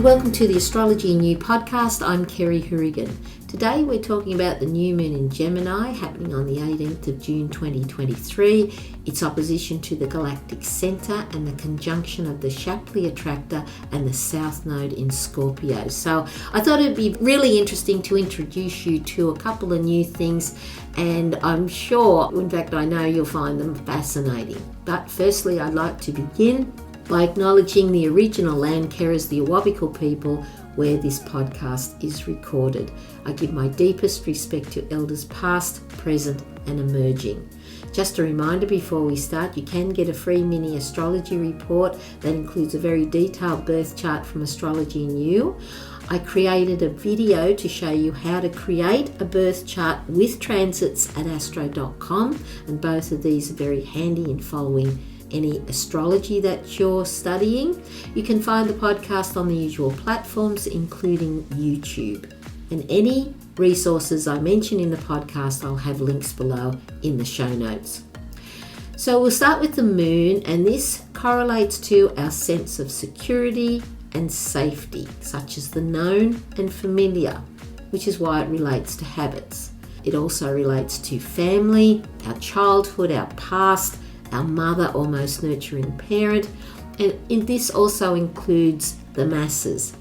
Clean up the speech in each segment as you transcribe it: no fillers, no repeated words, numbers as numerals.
welcome to the Astrology and You podcast. I'm Kerry Hourigan. Today we're talking about the new moon in Gemini happening on the 18th of June 2023, its opposition to the galactic centre and the conjunction of the Shapley Attractor and the south node in Scorpio. So I thought it'd be really interesting to introduce you to a couple of new things, and I'm sure, in fact I know you'll find them fascinating. But firstly I'd like to begin by acknowledging the original land carers, the Awabakal people, where this podcast is recorded. I give my deepest respect to elders past, present and emerging. Just a reminder before we start, you can get a free mini astrology report that includes a very detailed birth chart from Astrology and You. I created a video to show you how to create a birth chart with transits at astro.com, and both of these are very handy in following any astrology that you're studying. You can find the podcast on the usual platforms, including YouTube. And any resources I mention in the podcast, I'll have links below in the show notes. So we'll start with the moon, and this correlates to our sense of security and safety, such as the known and familiar, which is why it relates to habits. It also relates to family, our childhood, our past, our mother or most nurturing parent, and this also includes the masses.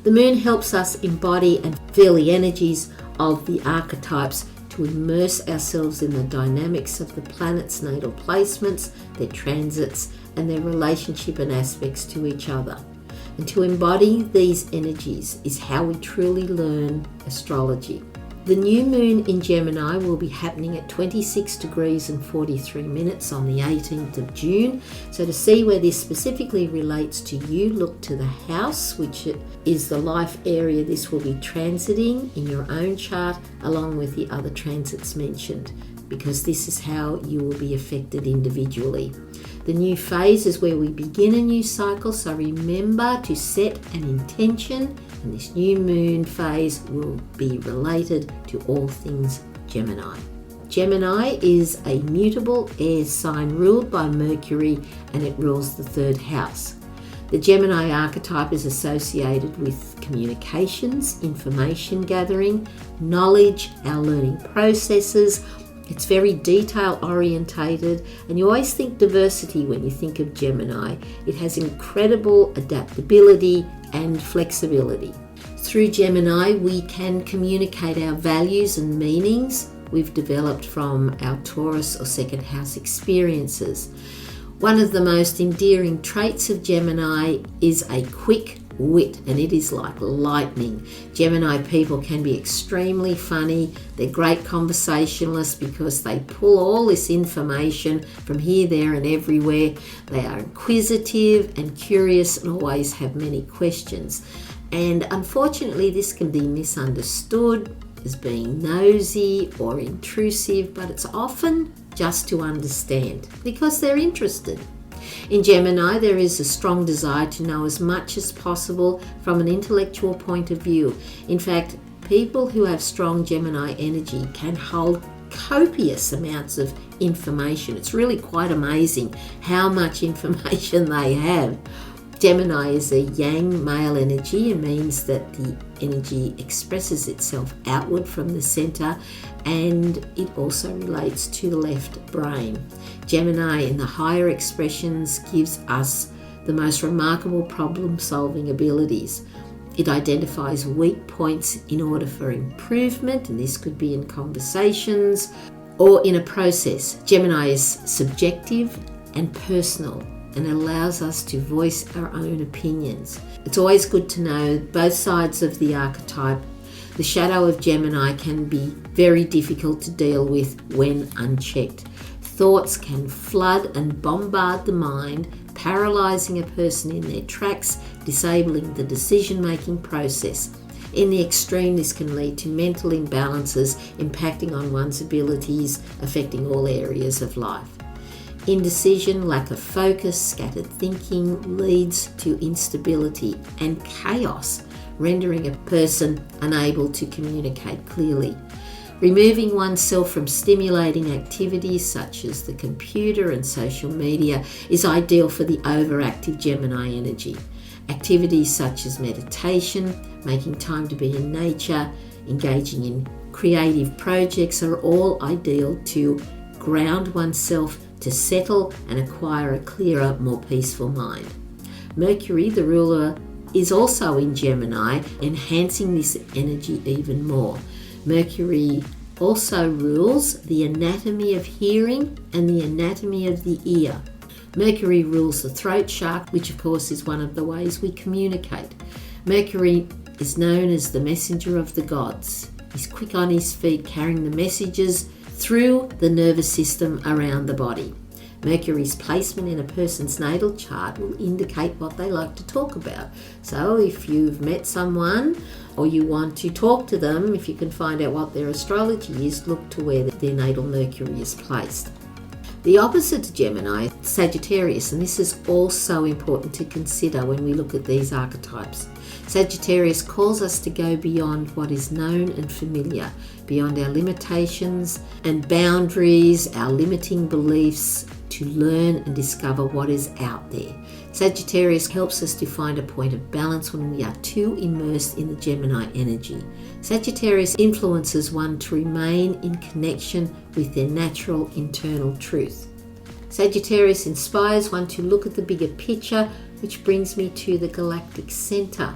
The moon helps us embody and feel the energies of the archetypes, to immerse ourselves in the dynamics of the planets' natal placements, their transits, and their relationship and aspects to each other. And to embody these energies is how we truly learn astrology. The new moon in Gemini will be happening at 26 degrees and 43 minutes on the 18th of June. So to see where this specifically relates to you, look to the house, which is the life area this will be transiting in your own chart, along with the other transits mentioned, because this is how you will be affected individually. The new phase is where we begin a new cycle, so remember to set an intention, and this new moon phase will be related to all things Gemini. Gemini is a mutable air sign ruled by Mercury, and it rules the third house. The Gemini archetype is associated with communications, information gathering, knowledge, our learning processes. It's very detail orientated, and you always think diversity when you think of Gemini. It has incredible adaptability and flexibility. Through Gemini, we can communicate our values and meanings we've developed from our Taurus or second house experiences. One of the most endearing traits of Gemini is a quick wit, and it is like lightning. Gemini people can be extremely funny. They're great conversationalists because they pull all this information from here, there and everywhere. They are inquisitive and curious and always have many questions. And unfortunately, this can be misunderstood as being nosy or intrusive, but it's often just to understand because they're interested. In Gemini, there is a strong desire to know as much as possible from an intellectual point of view. In fact, people who have strong Gemini energy can hold copious amounts of information. It's really quite amazing how much information they have. Gemini is a yang male energy. It means that the energy expresses itself outward from the center, and it also relates to the left brain. Gemini in the higher expressions gives us the most remarkable problem-solving abilities. It identifies weak points in order for improvement, and this could be in conversations or in a process. Gemini is subjective and personal, and it allows us to voice our own opinions. It's always good to know both sides of the archetype. The shadow of Gemini can be very difficult to deal with when unchecked. Thoughts can flood and bombard the mind, paralyzing a person in their tracks, disabling the decision-making process. In the extreme, this can lead to mental imbalances, impacting on one's abilities, affecting all areas of life. Indecision, lack of focus, scattered thinking leads to instability and chaos, rendering a person unable to communicate clearly. Removing oneself from stimulating activities such as the computer and social media is ideal for the overactive Gemini energy. Activities such as meditation, making time to be in nature, engaging in creative projects are all ideal to ground oneself, to settle and acquire a clearer, more peaceful mind. Mercury, the ruler, is also in Gemini, enhancing this energy even more. Mercury also rules the anatomy of hearing and the anatomy of the ear. Mercury rules the throat chakra, which of course is one of the ways we communicate. Mercury is known as the messenger of the gods. He's quick on his feet, carrying the messages through the nervous system around the body. Mercury's placement in a person's natal chart will indicate what they like to talk about. So if you've met someone or you want to talk to them, if you can find out what their astrology is, look to where their natal Mercury is placed. The opposite to Gemini, Sagittarius, and this is also important to consider when we look at these archetypes. Sagittarius calls us to go beyond what is known and familiar, beyond our limitations and boundaries, our limiting beliefs, to learn and discover what is out there. Sagittarius helps us to find a point of balance when we are too immersed in the Gemini energy. Sagittarius influences one to remain in connection with their natural internal truth. Sagittarius inspires one to look at the bigger picture, which brings me to the galactic center.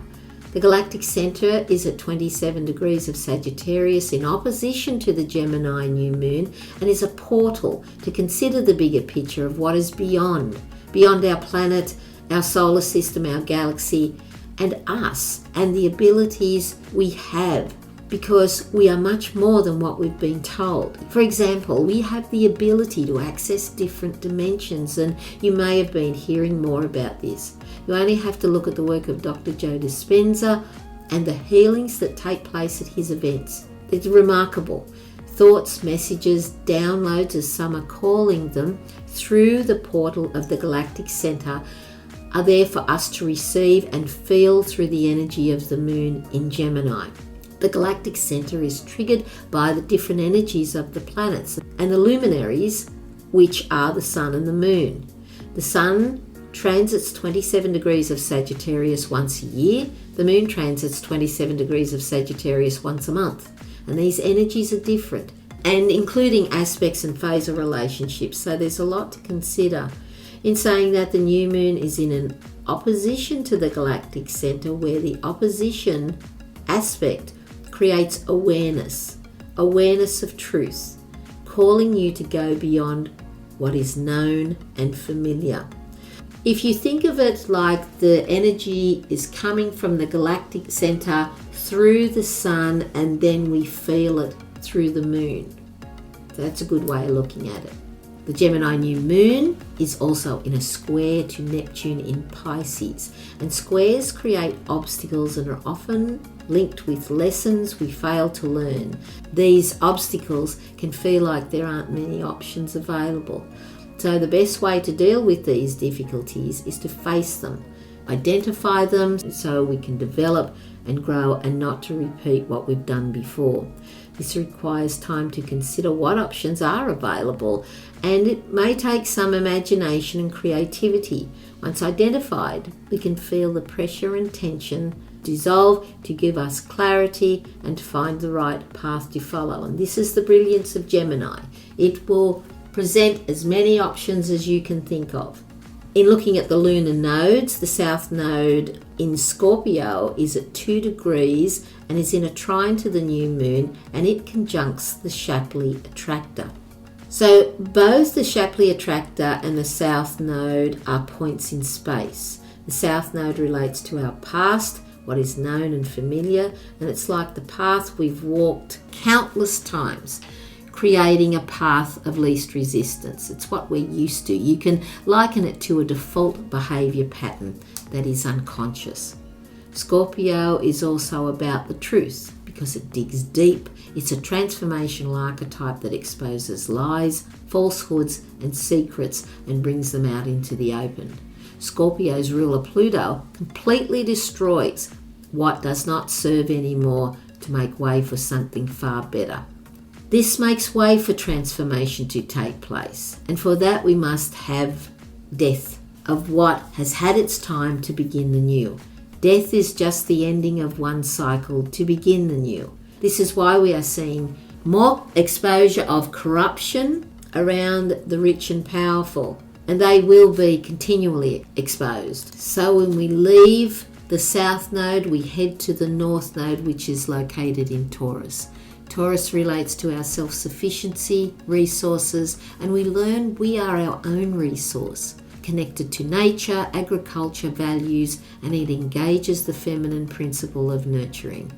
The galactic center is at 27 degrees of Sagittarius in opposition to the Gemini new moon, and is a portal to consider the bigger picture of what is beyond our planet, our solar system, our galaxy, and us, and the abilities we have, because we are much more than what we've been told. For example, we have the ability to access different dimensions, and you may have been hearing more about this. You only have to look at the work of Dr. Joe Dispenza and the healings that take place at his events. It's remarkable. Thoughts, messages, downloads, as some are calling them, through the portal of the galactic center are there for us to receive and feel through the energy of the moon in Gemini. The galactic center is triggered by the different energies of the planets and the luminaries, which are the sun and the moon. The sun transits 27 degrees of Sagittarius once a year. The moon transits 27 degrees of Sagittarius once a month. And these energies are different, and including aspects and phase of relationships. So there's a lot to consider in saying that the new moon is in an opposition to the galactic center, where the opposition aspect creates awareness of truth, calling you to go beyond what is known and familiar. If you think of it like the energy is coming from the galactic center through the sun, and then we feel it through the moon. That's a good way of looking at it. The Gemini new moon is also in a square to Neptune in Pisces, and squares create obstacles and are often linked with lessons we fail to learn. These obstacles can feel like there aren't many options available. So the best way to deal with these difficulties is to face them, identify them so we can develop and grow, and not to repeat what we've done before. This requires time to consider what options are available, and it may take some imagination and creativity. Once identified, we can feel the pressure and tension dissolve to give us clarity and to find the right path to follow. And this is the brilliance of Gemini. It will present as many options as you can think of. In looking at the lunar nodes, the south node in Scorpio is at 2 degrees and is in a trine to the new moon, and it conjuncts the Shapley Attractor. So both the Shapley Attractor and the south node are points in space. The south node relates to our past, what is known and familiar, and it's like the path we've walked countless times, creating a path of least resistance. It's what we're used to. You can liken it to a default behavior pattern that is unconscious. Scorpio is also about the truth because it digs deep. It's a transformational archetype that exposes lies, falsehoods, and secrets and brings them out into the open. Scorpio's ruler Pluto completely destroys what does not serve anymore to make way for something far better. This makes way for transformation to take place, and for that we must have death of what has had its time to begin the new. Death is just the ending of one cycle to begin the new. This is why we are seeing more exposure of corruption around the rich and powerful, and they will be continually exposed. So when we leave the South Node, we head to the North Node, which is located in Taurus. Taurus relates to our self-sufficiency, resources, and we learn we are our own resource, connected to nature, agriculture, values, and it engages the feminine principle of nurturing.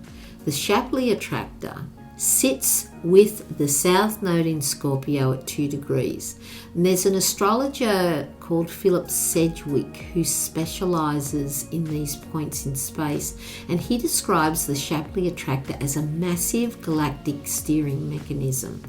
The Shapley Attractor sits with the South Node in Scorpio at 2 degrees. And there's an astrologer called Philip Sedgwick who specialises in these points in space, and he describes the Shapley Attractor as a massive galactic steering mechanism.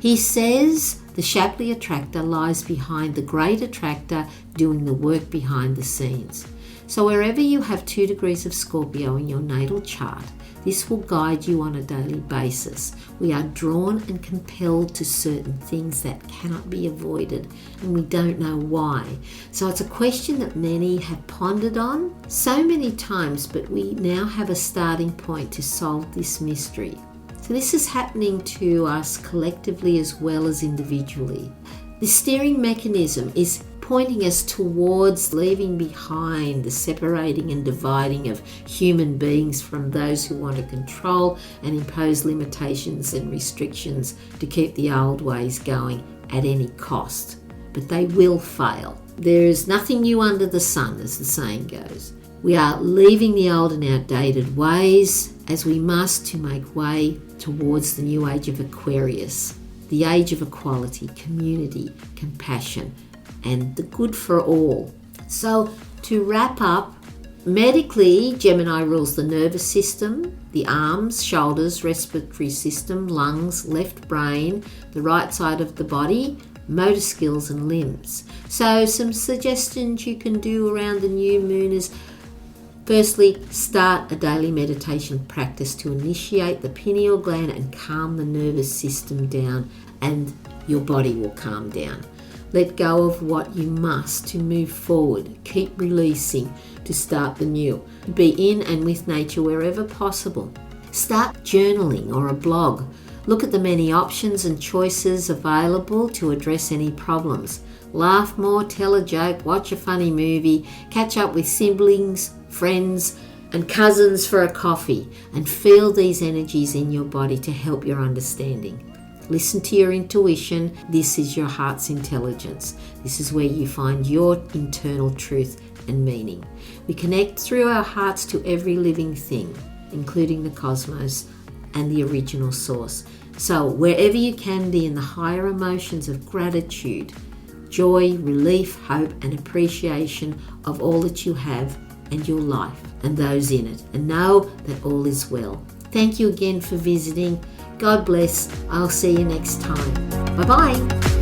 He says the Shapley Attractor lies behind the Great Attractor doing the work behind the scenes. So wherever you have 2 degrees of Scorpio in your natal chart, this will guide you on a daily basis. We are drawn and compelled to certain things that cannot be avoided, and we don't know why. So it's a question that many have pondered on so many times, but we now have a starting point to solve this mystery. So this is happening to us collectively as well as individually. The steering mechanism is pointing us towards leaving behind the separating and dividing of human beings from those who want to control and impose limitations and restrictions to keep the old ways going at any cost. But they will fail. There is nothing new under the sun, as the saying goes. We are leaving the old and outdated ways as we must to make way towards the new age of Aquarius, the age of equality, community, compassion, and the good for all. So to wrap up, medically, Gemini rules the nervous system, the arms, shoulders, respiratory system, lungs, left brain, the right side of the body, motor skills and limbs. So some suggestions you can do around the new moon is, firstly, start a daily meditation practice to initiate the pineal gland and calm the nervous system down, and your body will calm down. Let go of what you must to move forward. Keep releasing to start the new. Be in and with nature wherever possible. Start journaling or a blog. Look at the many options and choices available to address any problems. Laugh more, tell a joke, watch a funny movie, catch up with siblings, friends, and cousins for a coffee, and feel these energies in your body to help your understanding. Listen to your intuition. This is your heart's intelligence. This is where you find your internal truth and meaning. We connect through our hearts to every living thing, including the cosmos and the original source. So wherever you can be in the higher emotions of gratitude, joy, relief, hope, and appreciation of all that you have and your life and those in it, and know that all is well. Thank you again for visiting. God bless. I'll see you next time. Bye-bye.